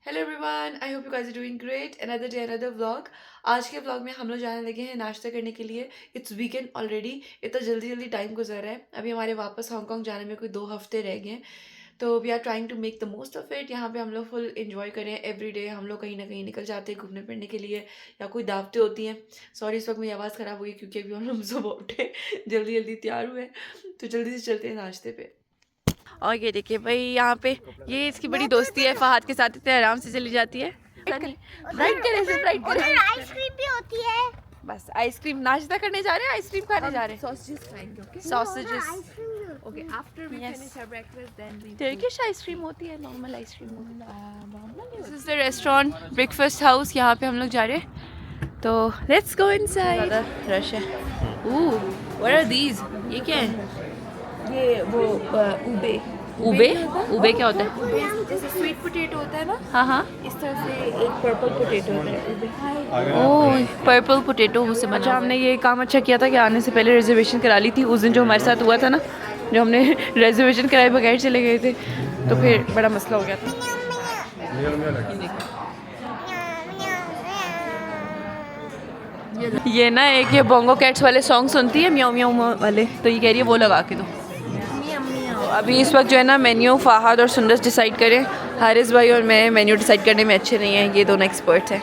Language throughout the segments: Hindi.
Hello everyone, I hope you guys are doing great. Another day another vlog. आज के व्लॉग में हम लोग जाने लगे हैं नाश्ता करने के लिए। It's weekend already. इतना जल्दी जल्दी टाइम गुजर रहा है। अभी हमारे वापस हांगकांग जाने में कोई 2 हफ्ते रह गए हैं। तो we are trying to make the most of it. यहाँ पे हम लोग फुल इन्जॉय करें। एवरी डे हम लोग कहीं ना कहीं निकल जाते हैं घूमने फिरने के लिए, या कोई दावतें होती हैं। सॉरी, इस वक्त मेरी आवाज़ ख़राब हुई क्योंकि अभी हम लोग सुबह उठे, जल्दी जल्दी तैयार हुए। तो जल्दी से चलते हैं नाश्ते पे। और ये देखिए भाई, यहाँ पे ये इसकी बड़ी दोस्ती है फहद के साथ, इतने आराम से चली जाती है। फ्राइड करे से फ्राइड करे। आइसक्रीम भी होती है। बस आइसक्रीम, नाश्ता करने जा रहे हैं, आइसक्रीम खाने जा रहे हैं। सॉसेजेस खाएंगे, okay? Sausages. Okay, after we finish our breakfast then we Turkish ice cream होती है, नॉर्मल आइसक्रीम होती है। This is the restaurant, breakfast house. यहाँ पे हम लोग जा रहे हैं, तो लेट्स गो इनसाइड। ज़्यादा रश है। Oh, what are these? ये क्या है? ये वो उबे उबे? उबे क्या होता है? जैसे स्वीट पोटैटो होता है ना, हाँ हाँ। इस तरह से एक पर्पल पोटैटो होता है उबे। ओह, पर्पल पोटैटो मुझसे बना। अच्छा, हमने ये काम अच्छा किया था कि आने से पहले रिजर्वेशन करा ली थी। उस दिन जो हमारे साथ हुआ था ना, जो हमने रिजर्वेशन कराए बगैर चले गए थे, तो फिर बड़ा मसला हो गया था। ये ना एक ये बोंगो कैट्स वाले सॉन्ग सुनती है, म्याऊ म्याऊ वाले, तो ये कह रही है वो लगा के दो। तो अभी इस वक्त जो है ना, मेन्यू फहद और सुंदस डिसाइड करें। हारिस भाई और मैं मेन्यू डिसाइड करने में अच्छे नहीं हैं, ये दोनों एक्सपर्ट्स हैं।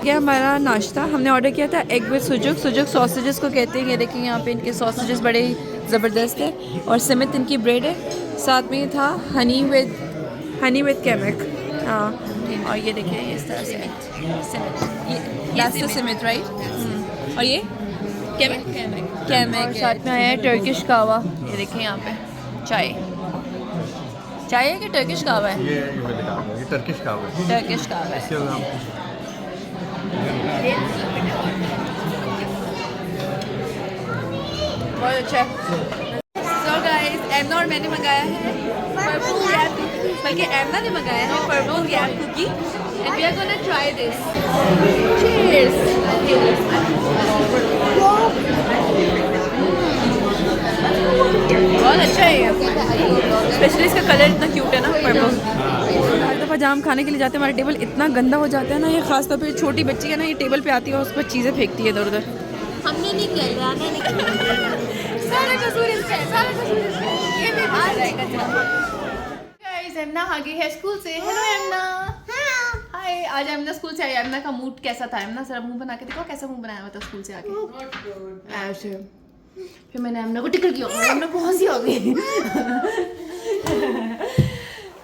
ये हमारा नाश्ता हमने ऑर्डर किया था, एग विद सुजुक। सुजुक सॉसेजेस को कहते हैं। ये देखिए यहाँ पे इनके सॉसेजेस बड़े ही ज़बरदस्त है। और सिमित इनकी ब्रेड है, साथ में था हनी विद कैमिक। हाँ, और ये देखिए इस तरह से सिमित, राइट। और ये कैमिक, साथ में आया है टर्किश कावा। ये देखिए यहाँ पे चाय है कि टर्किश कावा है? ये टर्किश कावा है। टर्किश कावा है। बहुत अच्छा है। So guys, एमना और मैंने मंगाया है पर्पल गैप, बल्कि एमना ने मंगाया है purple gap cookie, and we are gonna try this. Cheers. बहुत अच्छा है ये, स्पेशली इसका कलर इतना क्यूट है ना, पर्पल। हर दफ़ा जहाँ हम खाने के लिए जाते हैं, हमारा टेबल इतना गंदा हो जाता है ना। ये खासतौर पे छोटी बच्ची है ना, ये टेबल पे आती है और उस पर चीज़ें फेंकती है इधर उधर। हमने नहीं किया, आने नहीं सारा कसूर इसका है, सारा कसूर इसका है। ये भी आ जाएगा। गाइस, एमना आ गई है स्कूल से। हेलो एमना। हाय। आज एमना स्कूल से आई। एमना का मूड कैसा था? एमना जरा मुंह बना के देखो, कैसा मुंह बनाया हुआ था स्कूल से आके। ऐसे फिर मैंने एमना को टिकल किया, एमना बहुत सी हो गई।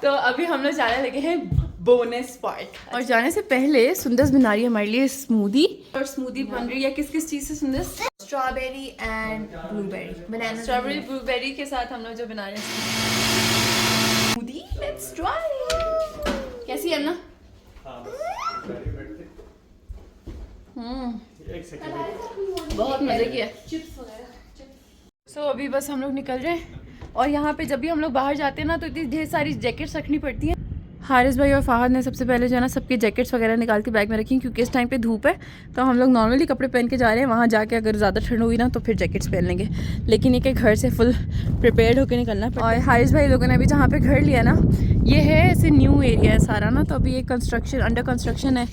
तो अभी हम लोग जाने लगे हैं बोनस पार्ट। और जाने से पहले सुंदस बना रही है हमारे लिए स्मूदी। और स्मूदी बन रही है किस किस चीज़ से Sundas? Strawberry and blueberry, banana. Strawberry blueberry के साथ हम लोग जो बना रहे हैं स्मूदी। Let's try. कैसी है ना? बहुत मजे की है। सो अभी बस हम लोग निकल रहे हैं। और यहाँ पे जब भी हम लोग बाहर जाते हैं ना, तो इतनी ढेर सारी जैकेट्स रखनी पड़ती हैं। हारिस भाई और फहद ने सबसे पहले जो है ना, सबकी जैकेट्स वगैरह निकाल के बैग में रखी, क्योंकि इस टाइम पे धूप है। तो हम लोग नॉर्मली कपड़े पहन के जा रहे हैं। वहाँ जाके अगर ज़्यादा ठंड हुई ना, तो फिर जैकेट्स पहन लेंगे। लेकिन ये कि घर से फुल प्रिपेयर्ड होकर निकलना है। और हारिस भाई लोगों ने अभी जहाँ पे घर लिया ना, ये है ऐसे न्यू एरिया है सारा ना, तो अभी ये अंडर कंस्ट्रक्शन है।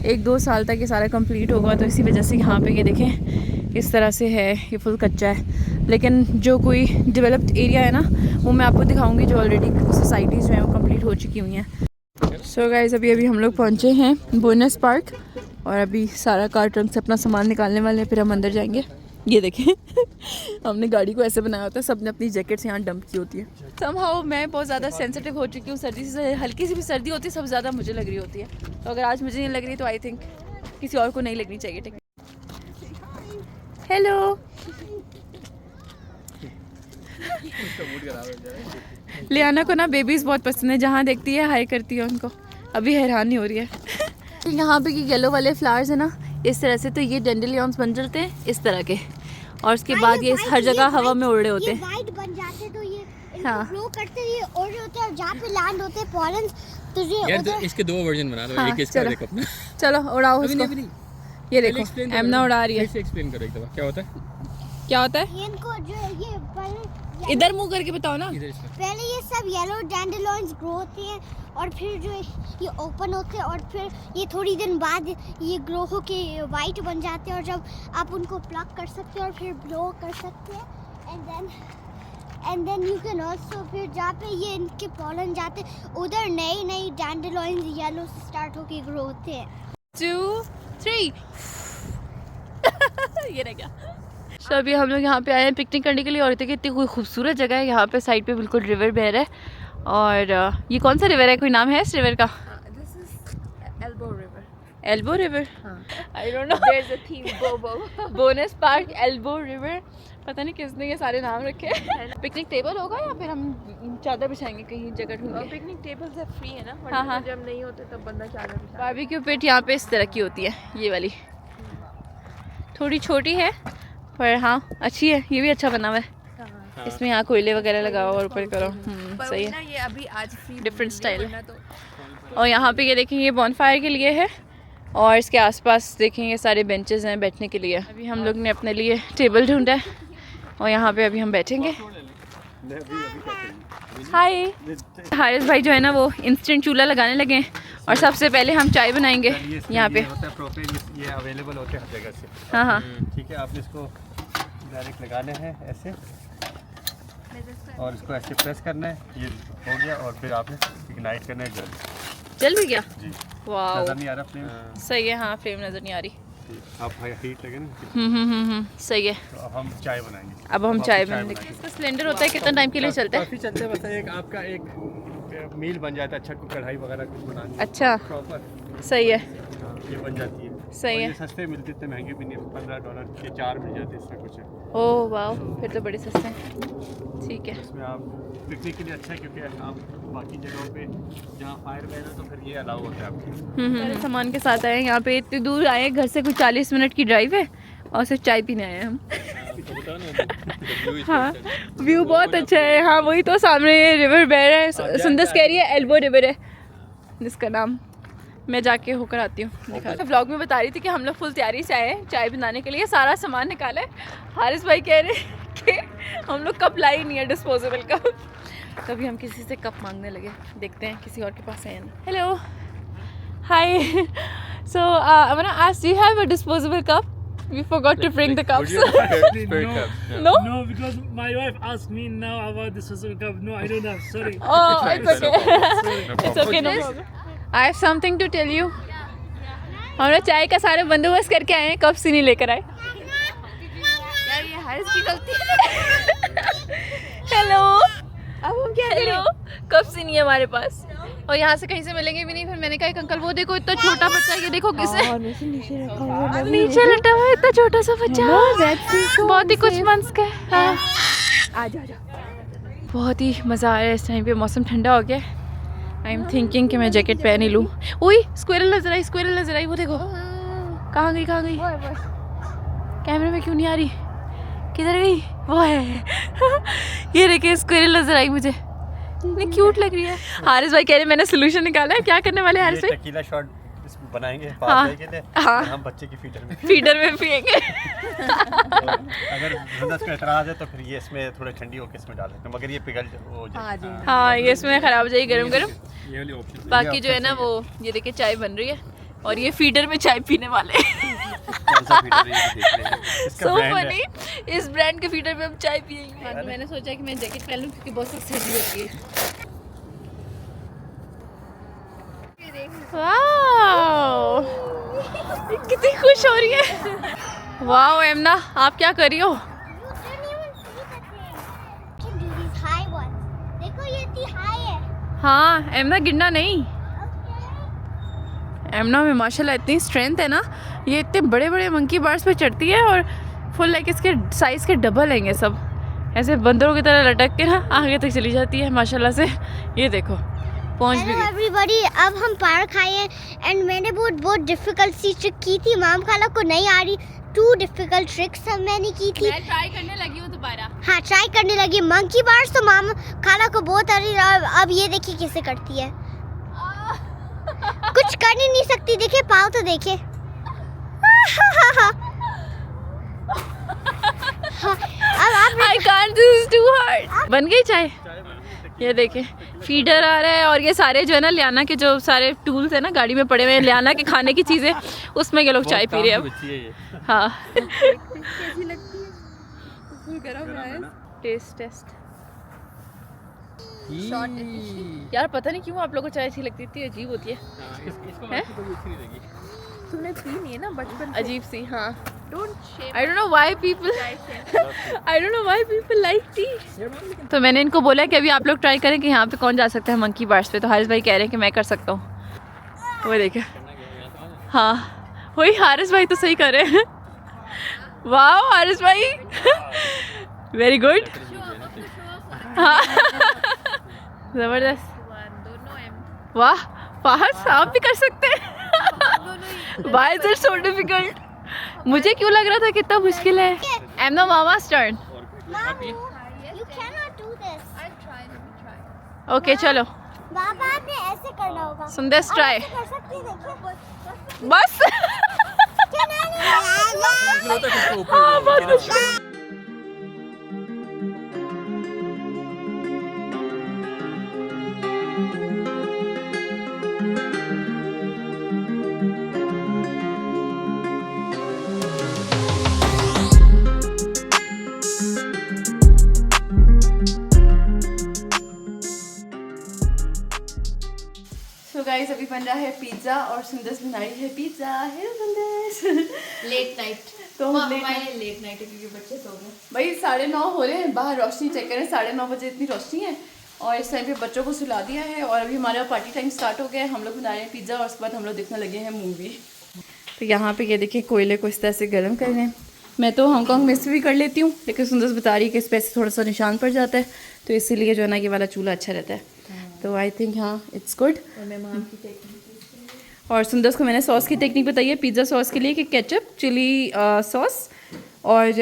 1-2 साल तक ये सारा कंप्लीट होगा। तो इसी वजह से यहाँ पे ये देखें इस तरह से है, ये फुल कच्चा है। लेकिन जो कोई डेवलप्ड एरिया है ना, वो मैं आपको दिखाऊंगी, जो ऑलरेडी सोसाइटीज़ जो हैं वो कंप्लीट हो चुकी हुई हैं। सो गाइस, अभी हम लोग पहुँचे हैं बोनस पार्क। और अभी सारा कार ट्रंक से अपना सामान निकालने वाले हैं, फिर हम अंदर जाएंगे। ये देखें हमने गाड़ी को ऐसे बनाया होता है, सबने अपनी जैकेट्स यहाँ डंप की होती है। समहाउ मैं बहुत ज़्यादा सेंसिटिव हो चुकी हूँ सर्दी से। हल्की सी भी सर्दी होती है, सबसे ज़्यादा मुझे लग रही होती है। तो अगर आज मुझे नहीं लग रही, तो आई थिंक किसी और को नहीं लगनी चाहिए। ठीक, हेलो। लियाना को ना बेबीज़ बहुत पसंद है, जहाँ देखती है हाई करती है उनको। अभी हैरानी हो रही है। यहाँ पे येलो वाले फ्लावर्स है ना, इस तरह से, तो ये डेंडेलियंस बन जाते हैं इस तरह के। और उसके बाद ये हर जगह हवा में उड़ रहे होते हैं। वाइट बन जाते, तो ये हाँ, फ्लो करते हुए उड़ रहे होते हैं। और जहाँ पे लैंड होते हैं पॉलन, तो ये यार, तो इसके 2 वर्जन बना दो। हाँ, एक इसका चलो। देखो अपना। चलो उड़ाओ उसको। ये देखो एमना उड़ा रही है। एक्सप्लेन करो एक दफा क्या होता है। क्या होता है? इनको जो है ये पहले इधर मुंह करके बताओ ना। पहले ये सब येलो डैंडेलियंस ग्रो होते हैं और फिर जो है ये ओपन होते हैं और फिर ये थोड़ी दिन बाद ये ग्रो होके वाइट बन जाते हैं और जब आप उनको प्लग कर सकते हैं और फिर ब्लो कर सकते हैं and then you can also फिर जहाँ पे ये इनके पॉलन जाते हैं उधर नई नई डैंडेलियंस येलो से स्टार्ट होके ग्रो होते हैं। 2 3 ये रह गया। तो अभी हम लोग यहाँ पे आए हैं पिकनिक करने के लिए और देखिए कितनी कोई खूबसूरत जगह है। यहाँ पे साइड पे बिल्कुल रिवर बह रहा है और ये कौन सा रिवर है, कोई नाम है इस रिवर का? Elbow river. I don't know, there is a theme bobo bonus park elbow river. पता नहीं किसने ये सारे नाम रखे हैं। पिकनिक टेबल होगा या फिर हम चादर बिछाएंगे कहीं जगह ढूंढ के? पिकनिक टेबल से फ्री है ना, हाँ हाँ। जब नहीं होते तब बंदा चादर बिछा। बारबेक्यू पिट यहाँ पे इस तरह की होती है, ये वाली थोड़ी छोटी है पर हाँ अच्छी है। ये भी अच्छा बना हुआ है, इसमें यहाँ कोयले वगैरह लगाओ और ऊपर करो। सही है, ये अभी आज फ्री डिफरेंट स्टाइल है। और यहाँ पे ये देखें ये बॉनफायर के लिए है और इसके आसपास देखें ये सारे बेंचेस हैं बैठने के लिए। अभी हम लोग ने अपने लिए टेबल ढूंढा है और यहाँ पे अभी हम बैठेंगे। हाय, हारिस भाई जो है ना वो इंस्टेंट चूल्हा लगाने लगे हैं और सबसे पहले हम चाय बनाएंगे यहाँ पे। ये अवेलेबल होते हैं हर जगह से। हाँ हाँ ठीक है, आपने इसको डायरेक्ट लगाने हैं ऐसे और इसको ऐसे प्रेस करना है, ये हो गया और फिर आपने इग्नाइट करना है। जल भी गया। जी, वाह नजर नहीं आ रहा फ्लेम। सही है, हाँ फ्लेम नज़र नहीं आ रही। आप हीट लगे ना। सही है। तो अब हम चाय बनाएंगे। अब हम चाय बनाएंगे। इसका सिलेंडर होता है कितना टाइम के लिए चलता है? काफ़ी चलते हैं, बस एक आपका एक मील बन जाता है। अच्छा कढ़ाई वगैरह कुछ बनानी अच्छा प्रॉपर सही है, ये बन जाती है। सही और है। ये सस्ते मिलते, इतने महंगे भी नहीं, $15 के 4 मिल जाते हैं, इससे कुछ है। ओह वाह, फिर तो बड़े सस्ते हैं। ठीक है, इसमें आप पिकनिक के लिए अच्छा है क्योंकि आप बाकी जगहों पे जहाँ फायर मैन है तो फिर ये अलाउ होता है आपको। सारे सामान के साथ आए हैं यहाँ पे। इतनी दूर आए हैं, घर से कुछ 40 मिनट की ड्राइव है और सिर्फ चाय पीने आए हैं हम। हाँ व्यू बहुत अच्छा है। हाँ वही तो सामने ये रिवर बह रहा है, सुंदस कह रही है एल्बो रिवर है जिसका नाम। मैं जाके होकर आती हूँ, दिखा। तो व्लॉग में बता रही थी कि हम लोग फुल तैयारी से आए हैं चाय बनाने के लिए। सारा सामान निकाला है। हारिस भाई कह रहे हैं कि हम लोग कप लाई नहीं है, डिस्पोजेबल कप। तभी हम किसी से कप मांगने लगे, देखते हैं किसी और के पास है या नहीं। Hello hi, so I want to ask, do you have a disposable cup? We forgot to bring the cups. No? No, because my wife asked me now about this cup. No, I don't have. Sorry. Oh, it's okay. It's okay, no problem. I have something to tell you. हम लोग चाय का सारे बंदोबस्त करके आए हैं, कप्स ही नहीं लेकर आए। यार ये हारिस की गलती है। हेलो, अब हम क्या करें? कप्स ही नहीं है हमारे पास और यहाँ से कहीं से मिलेंगे भी नहीं। फिर मैंने कहा एक अंकल वो देखो इतना छोटा बच्चा, ये देखो किसे नीचे लटा हुआ है, इतना छोटा सा बच्चा, बहुत ही कुछ मंस का है। हाँ। आजा बहुत ही मज़ा आ रहा है इस टाइम पे, मौसम ठंडा हो गया। आई एम थिंकिंग कि मैं जैकेट पहन ही लूँ। ओए स्क्विरल नजर आई, स्क्विरल नजर आई, वो देखो कहाँ गई कहाँ गई, कैमरे में क्यों नहीं आ रही, किधर गई? वो है ये देखिए स्क्विरल नजर आई मुझे, इतनी क्यूट लग रही है। हारिस भाई कह रहे मैंने सोल्यूशन निकाला है। क्या करने वाले हारिस भाई? टकीला शॉट बनाएंगे हाँ, के लिए। हाँ, हम बच्चे की फीडर में पिएंगे। अगर जुंदस का एतराज़ है तो फिर ये इसमें थोड़ी ठंडी होकर इसमें डाल सकते हैं, मगर ये पिघल हो जाए। हाँ ये इसमें ख़राब हो जाएगी गरम गरम। ये वाली ऑप्शन। बाकी जो है ना वो ये देखिए चाय बन रही है और ये फीडर में चाय पीने वाले। सो फनी, इस ब्रांड के फीडर में हम चाय पिएंगे। तो मैंने सोचा कि मैं जैकेट पहन लूँ क्योंकि बहुत सर्दी होती है। वाओ कितनी खुश हो रही है। वाओ एमना आप क्या कर रही हो? देखो ये इतनी हाई है। हाँ एमना गिरना नहीं। एमना में माशाल्लाह इतनी स्ट्रेंथ है ना, ये इतने बड़े बड़े मंकी बार्स पे चढ़ती है और फुल लाइक इसके साइज़ के डबल हैं ये सब, ऐसे बंदरों की तरह लटक के ना आगे तक चली जाती है माशाल्लाह से। ये देखो पहुंच भी गई। एवरीबॉडी अब हम पार्क आए हैं एंड मैंने बहुत डिफिकल्ट सी ट्रिक की थी, माम खाला को नहीं आ रही। 2 डिफिकल्ट ट्रिक्स सब मैंने की थी। मैं ट्राई करने लगी हूँ दोबारा। हाँ ट्राई करने लगी। मंकी बार्स तो माम खाला को बहुत आ रही है। अब ये देखिए कैसे करती है, कुछ कर ही नहीं सकती। देखिए पाँव तो देखे। I can't, this is too hard. बन गई चाय? ये देखे फीडर आ रहा है और ये सारे जो है ना लियाना के जो सारे टूल्स है ना गाड़ी में पड़े हुए हैं, लियाना के खाने की चीज़ें, उसमें ये लोग चाय पी रहे हैं अब। हाँ कैसी लगती है? गरम है। टेस्ट यार पता नहीं क्यों आप लोगों को चाय अच्छी लगती थी, अजीब होती है? तुमने पी नहीं है ना बचपन अजीब सी। हाँ don't I don't know why people like tea. तो मैंने इनको बोला कि अभी आप लोग ट्राई करें कि यहाँ पे कौन जा सकता है मंकी बार्स पे, तो हारिस भाई कह रहे हैं कि मैं कर सकता हूँ। वो देखे, हाँ वही हारिस भाई तो सही कर रहे हैं। वाह हारिस भाई वेरी गुड। हाँ जबरदस्त। वाह फाहद आप भी कर सकते हैं। Why is it so difficult? मुझे क्यों लग रहा था कितना मुश्किल है। एमना Mama's turn. You cannot do this. Okay चलो बाबा आपने ऐसे करना होगा। सुंदर ट्राई। ऐसे कर सकती है, देखिए। बस हाँ, बहुत मुश्किल। तो गाइस अभी बन रहा है पिज्ज़ा और सुंदस बना रही है पिज्ज़ा। है सुंदस लेट नाइट तो लेट नाइट है क्योंकि बच्चे सो गए भाई 9:30 हो रहे हैं, बाहर रोशनी चेक करें 9:30 बजे इतनी रोशनी है और इस टाइम पे बच्चों को सुला दिया है और अभी हमारा पार्टी टाइम स्टार्ट हो गया है। हम लोग बना रहे हैं पिज़्ज़ा और उसके बाद हम लोग देखने लगे हैं मूवी। तो यहाँ पे ये देखिए कोयले को इस तरह से गर्म कर रहे हैं। मैं तो हांगकॉन्ग में से भी कर लेती हूँ, लेकिन सुंदस बता रही है कि इस पर थोड़ा सा निशान पड़ जाता है, तो इसीलिए जो है ना ये वाला चूल्हा अच्छा रहता है। तो आई थिंक हाँ इट्स गुड। और सुंदस को मैंने सॉस की टेक्निक बताई है पिज़्ज़ा सॉस के लिए कि केचप, चिली सॉस और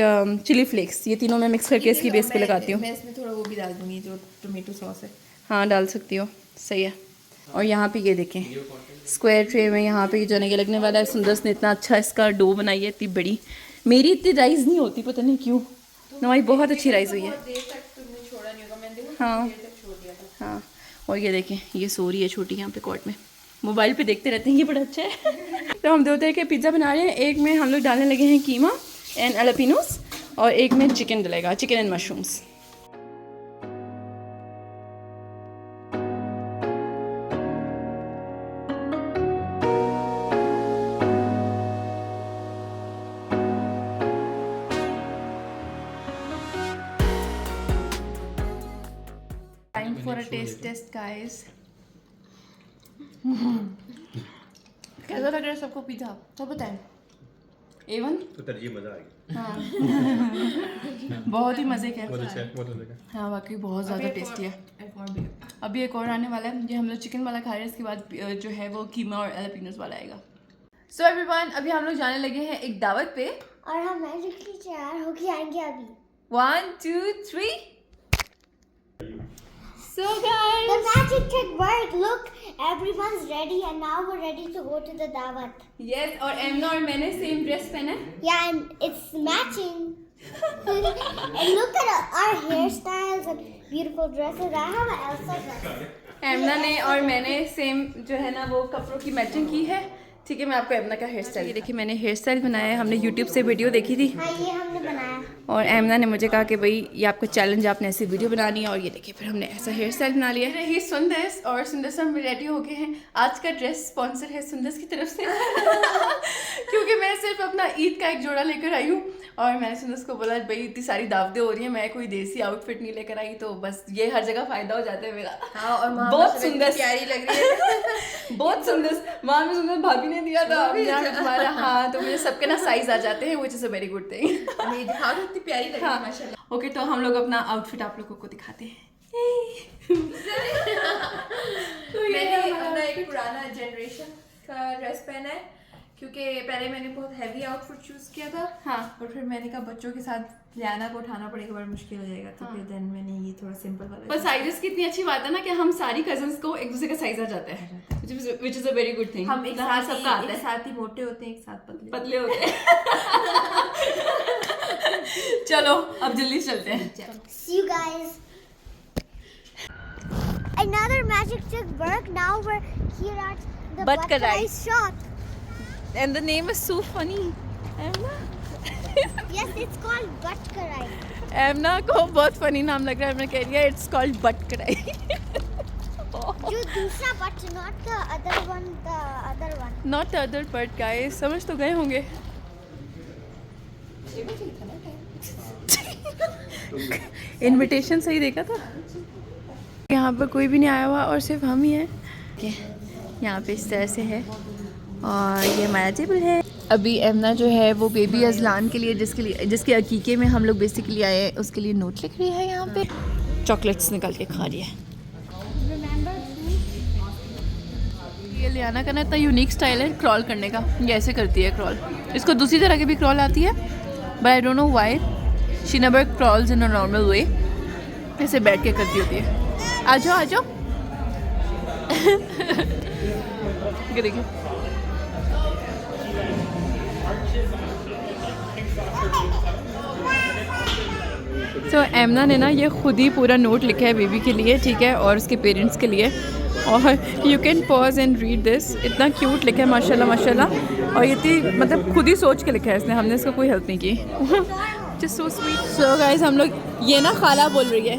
चिली फ्लेक्स, ये तीनों मैं मिक्स करके इसकी बेस पे लगाती हूँ। मैं इसमें थोड़ा वो भी डाल दूंगी जो टोमेटो सॉस है। हाँ डाल सकती हो, सही है। और यहाँ पे ये देखें स्क्वायर ट्रे में यहाँ पे जो है लगने वाला है। सुंदस ने इतना अच्छा इसका डो बनाई है, इतनी बड़ी। मेरी इतनी राइस नहीं होती, पता नहीं क्यों। हमारी बहुत अच्छी राइस हुई है। हाँ हाँ। और ये देखें ये सो रही है छोटी यहाँ पे कॉट में, मोबाइल पे देखते रहते हैं, ये बड़ा अच्छा है। तो हम 2 तरह के पिज़्ज़ा बना रहे हैं। एक में हम लोग डालने लगे हैं कीमा एंड एलापिनोस और एक में चिकन डलेगा, chicken and mushrooms. Time for a taste test, guys. कैसा लग रहा है सबको पिज़्ज़ा? तो बताएं। A1? तो तरजीह मज़ा आएगी। हाँ बहुत ही मज़े का बहुत अच्छा है, बहुत मज़े का। हाँ वाकई बहुत ज़्यादा टेस्टी है। अभी एक और आने वाला है, ये हम लोग चिकन वाला खा रहे हैं, इसके बाद जो है वो कीमा और एलापिनोस वाला आएगा। सो एवरीवन अभी हम लोग जाने लगे हैं एक दावत पे और हम मैजिकली तैयार होके आएंगे अभी। 1 2 3। So guys, The magic trick worked. Look, everyone's ready and now we're ready to go to the dawat. yes, और एमना और मैंने सेम ड्रेस पहना है। Yeah, and it's matching. And look at our hairstyles and beautiful dresses. I have an Elsa dress. एमना ने और मैंने सेम जो है ना वो कपड़ों की मैचिंग की है। ठीक है, मैं आपको एमना का हेयर स्टाइल, ये देखिए मैंने हेयर स्टाइल बनाया है, हमने यूट्यूब से वीडियो देखी थी हाँ ये हमने बनाया। और एमना ने मुझे कहा कि भाई ये आपको चैलेंज, आपने ऐसी वीडियो बनानी है, और ये देखिए फिर हमने ऐसा हेयर स्टाइल बना लिया है। ये सुंदस और सुंदस हम रेडी हो गए हैं। आज का ड्रेस स्पॉन्सर है सुंदस की तरफ से क्योंकि मैं सिर्फ अपना ईद का एक जोड़ा लेकर आई हूँ और मैंने सुंदस को बोला भाई इतनी सारी दावतें हो रही हैं, मैं कोई देसी आउटफिट नहीं लेकर आई, तो बस ये हर जगह फायदा हो जाता है मेरा। हाँ, और बहुत सुंदर प्यारी लग रही है बहुत सुंदर। वहाँ में सुंदर भाभी ने दिया था तुम्हारा। हाँ तो मुझे सबके ना साइज आ जाते हैं, which is a very good thing। नहीं दिखा दो, इतनी प्यारी लग रही है माशाल्लाह। ओके तो हम लोग अपना आउटफिट आप लोगों को दिखाते हैं। तो मैंने अपना एक पुराना जनरेशन का ड्रेस पहना है क्योंकि पहले मैंने बहुत हैवी आउटफिट चूज़ किया था। हाँ। और फिर मैंने कहा बच्चों के साथ लियाना को उठाना पड़ेगा, बड़ा मुश्किल हो जाएगा, तो फिर देन मैंने ये थोड़ा सिंपल वाला। पर साइजेस की इतनी अच्छी बात है ना कि हम सारी कजन्स को एक दूसरे का साइज आ जाता है, which is a very good thing। हम एक साथ सबका आता है, एक साथ ही मोटे होते हैं, एक साथ पतले होते हैं। चलो अब जल्दी चलते हैं। See you guys. Another magic trick work. Now we're here at the Butt karai shop. And the name is so funny. Yes, it's called butt karai. एमना को बहुत फनी नाम लग रहा है। एमना कह रही है इट्स कॉल्ड बट कराई। जो दूसरा butt, not the other one, the other one. Not the other but guys, समझ तो गए होंगे। इनविटेशन सही देखा था। यहाँ पर कोई भी नहीं आया हुआ और सिर्फ हम ही हैं। यहाँ पे इस तरह से है और ये हमारा टेबल है। अभी एमना जो है वो बेबी अजलान के लिए जिसके अकीके में हम लोग बेसिकली आए हैं उसके लिए नोट लिख रही है। यहाँ पे चॉकलेट्स निकाल के खा रही है। ये लियाना का ना इतना यूनिक स्टाइल है क्रॉल करने का। ये ऐसे करती है क्रॉल। इसको दूसरी तरह की भी क्रॉल आती है but I don't know why she never crawls in a normal way. ऐसे बैठ के करती होती है। आ जाओ आ जाओ। गिरेगी। तो एमना ने ना ये खुद ही पूरा नोट लिखा है बेबी के लिए, ठीक है, और उसके पेरेंट्स के लिए। और you can pause and read this. इतना क्यूट लिखा है माशाल्लाह माशाल्लाह। और ये इतनी मतलब खुद ही सोच के लिखा है इसने, हमने इसको कोई हेल्प नहीं की। Just so sweet. So guys हम लोग ये ना खाला बोल रही है।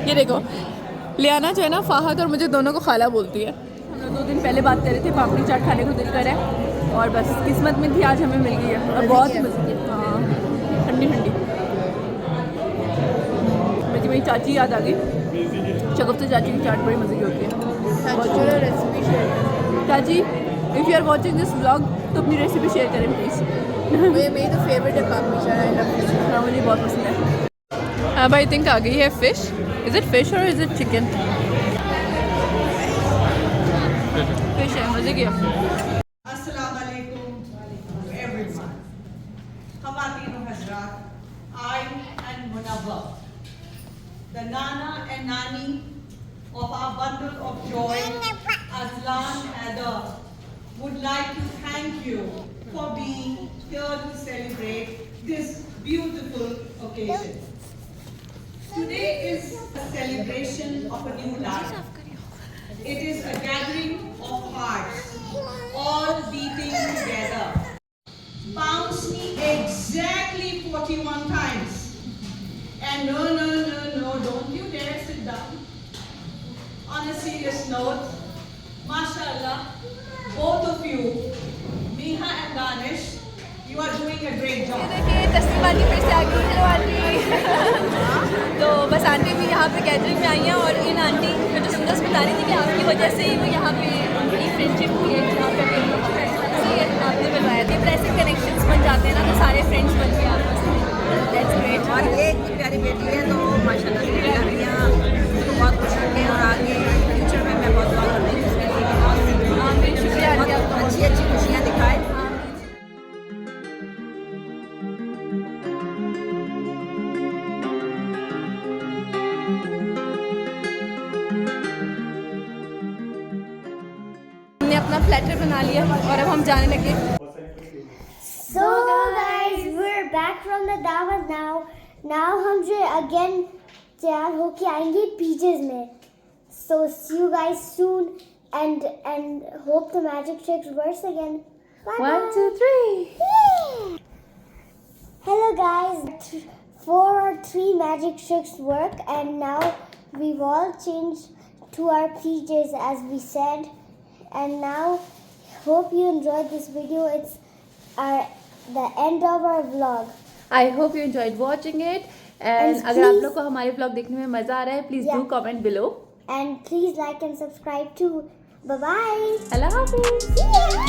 ये देखो लियाना जो है ना फाहद और मुझे दोनों को खाला बोलती है। हम लोग 2 दिन पहले बात कर रहे थे, पापड़ी चाट खाने को दिल कर है और बस किस्मत में थी आज हमें मिल गई है। और बहुत हाँ ठंडी ठंडी। मेरी चाची याद आ गई। शगुफ्ता चाची की चाट बड़ी मज़े की होती है। चलो रेसिपी शेयर करें। चाची if you are watching this vlog तो अपनी रेसिपी शेयर करें प्लीज़। मेरी तो फेवरेट है पापड़ी चाट। I love fish. हाँ मुझे बहुत पसंद है। अब आई थिंक आ गई है फिश। इज़ इट फिश और इज़ इट चिकन? फिश है, मज़े की है। Assalamualaikum everyone. Khawateen o Hazrat, I and Munawwar, the Nana and Nani of our bundle of joy, Azlan Haider, would like to thank you for being here to celebrate this beautiful occasion. Today is a celebration of a new life. It is a gathering of hearts, all beating together. Bounce me exactly 41 times. And no, don't you dare sit down. On a serious note, mashallah, both of you, Miha and Danish, you are doing a great job. देखिए तस्लीम आंटी फिर से आ गई। Hello aunty. तो बस आंटी भी यहाँ पे गैदरिंग में आई हैं और इन आंटी मुझे सुंदर बता रही थी कि आपकी वजह से ही वो यहाँ पे उनकी फ्रेंडशिप हुई है जहाँ पे आपने बनवाया था। पर ऐसे कनेक्शंस बन जाते हैं ना तो सारे फ्रेंड्स बन गए आपस में। That's great. और ये इतनी प्यारी बेटी है तो माशाल्लाह से उसको बहुत खुश रखें और आगे फ्यूचर में मैं बहुत दुआ करती हूँ उसके लिए। शुक्रिया आंटी आपका। अच्छी अच्छी खुशियाँ दिखाए। अपना प्लेटर बना लिया और अब हम जाने लगे। So guys, we're back from the दावत now. Now हम जो again तैयार होके आएंगे PJs में. So see you guys soon and hope the magic tricks works again. Bye 1, 2, 3. Hello guys. 4 or 3 magic tricks work and now we've all changed to our PJs as we said. And now hope you enjoyed this video. It's the end of our vlog. I hope you enjoyed watching it. And And अगर आप please- लोग को हमारे vlog देखने में मजा आ रहा है please do Yeah. comment below. And please like and subscribe too. Bye bye. Allah Hafiz. See ya.